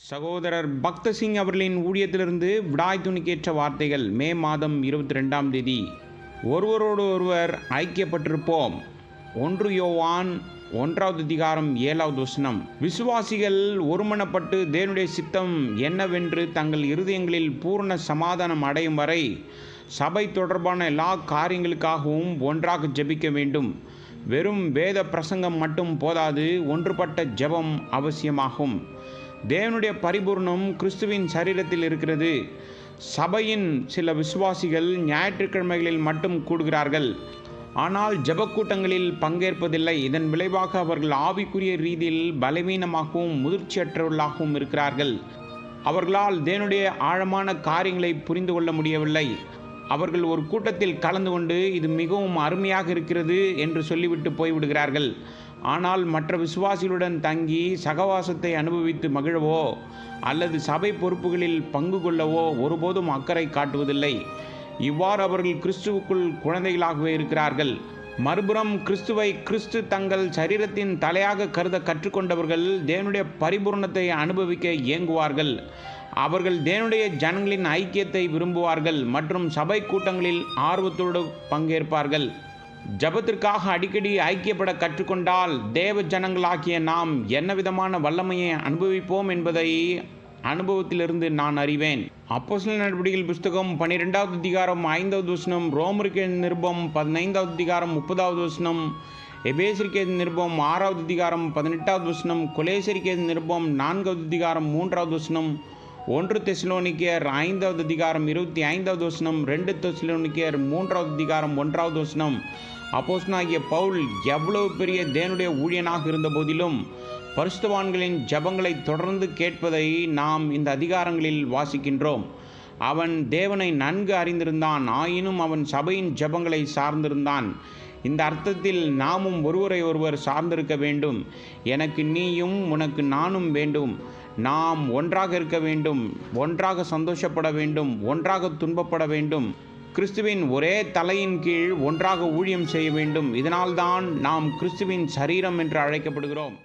சகோதரர் பக்த சிங் அவர்களின் ஊழியத்திலிருந்து விடாய் துணிக்கேற்ற வார்த்தைகள். மே மாதம் 22ஆம் தேதி. ஒருவரோடு ஒருவர் ஐக்கியப்பட்டிருப்போம். 1 யோவான் 1வது அதிகாரம் 7வது வசனம். விசுவாசிகள் ஒருமனப்பட்டு தேவனுடைய சித்தம் என்னவென்று தங்கள் இருதயங்களில் பூரண சமாதானம் அடையும் வரை சபை தொடர்பான எல்லா காரியங்களுக்காகவும் ஒன்றாக ஜெபிக்க வேண்டும். வெறும் வேத பிரசங்கம் மட்டும் போதாது, ஒன்றுபட்ட ஜெபம் அவசியமாகும். தேவனுடைய பரிபூர்ணம் கிறிஸ்துவின் சரீரத்தில் இருக்கிறது. சபையின் சில விசுவாசிகள் ஞாயிற்றுக்கிழமைகளில் மட்டும் கூடுகிறார்கள், ஆனால் ஜெபக்கூட்டங்களில் பங்கேற்பதில்லை. இதன் விளைவாக அவர்கள் ஆவிக்குரிய ரீதியில் பலவீனமாகவும் முதிர்ச்சியற்றவர்களாகவும் இருக்கிறார்கள். அவர்களால் தேவனுடைய ஆழமான காரியங்களை புரிந்து கொள்ள முடியவில்லை. அவர்கள் ஒரு கூட்டத்தில் கலந்து கொண்டு இது மிகவும் அருமையாக இருக்கிறது என்று சொல்லிவிட்டு போய்விடுகிறார்கள். ஆனால் மற்ற விசுவாசிகளுடன் தங்கி சகவாசத்தை அனுபவித்து மகிழவோ அல்லது சபை பொறுப்புகளில் பங்கு கொள்ளவோ ஒருபோதும் அக்கறை காட்டுவதில்லை. இவ்வாறு அவர்கள் கிறிஸ்துவுக்குள் குழந்தைகளாகவே இருக்கிறார்கள். மறுபுறம் கிறிஸ்துவை கிறிஸ்து தங்கள் சரீரத்தின் தலையாக கருத கற்றுக்கொண்டவர்கள் தேவனுடைய பரிபூர்ணத்தை அனுபவிக்க இயங்குவார்கள். அவர்கள் தேவனுடைய ஜனங்களின் ஐக்கியத்தை விரும்புவார்கள் மற்றும் சபை கூட்டங்களில் ஆர்வத்தோடு பங்கேற்பார்கள். ஜபத்திற்காக அடிக்கடி ஐக்கியப்பட கற்றுக்கொண்டால் தேவ ஜனங்களாகிய நாம் என்ன விதமான வல்லமையை அனுபவிப்போம் என்பதை அனுபவத்திலிருந்து நான் அறிவேன். அப்போஸ்தலர் நடவடிக்கைகள் புஸ்தகம் 12வது அதிகாரம் 5வது வசனம், ரோமருக்கு நிருபம் 15வது அதிகாரம் 30வது வசனம், எபேசியருக்கு நிருபம் 6வது அதிகாரம் 18வது வசனம், கொலேசியருக்கு நிருபம் 4வது அதிகாரம் 3வது வசனம், 1 தெசலோனிக்கேயர் 5வது அதிகாரம் 25வது வசனம், 2 தெசலோனிக்கேயர் 3வது அதிகாரம் 1வது வசனம். அப்போஸ்தலனாகிய பவுல் எவ்வளவு பெரிய தேவனுடைய ஊழியனாக இருந்த போதிலும் பரிசுத்தவான்களின் ஜபங்களை தொடர்ந்து கேட்பதை நாம் இந்த அதிகாரங்களில் வாசிக்கின்றோம். அவன் தேவனை நன்கு அறிந்திருந்தான், ஆயினும் அவன் சபையின் ஜபங்களை சார்ந்திருந்தான். இந்த அர்த்தத்தில் நாமும் ஒருவரை ஒருவர் சார்ந்திருக்க வேண்டும். எனக்கு நீயும் உனக்கு நானும் வேண்டும். நாம் ஒன்றாக இருக்க வேண்டும், ஒன்றாக சந்தோஷப்பட வேண்டும், ஒன்றாக துன்பப்பட வேண்டும். கிறிஸ்துவின் ஒரே தலையின் கீழ் ஒன்றாக ஊழியம் செய்ய வேண்டும். இதனால்தான் நாம் கிறிஸ்துவின் சரீரம் என்று அழைக்கப்படுகிறோம்.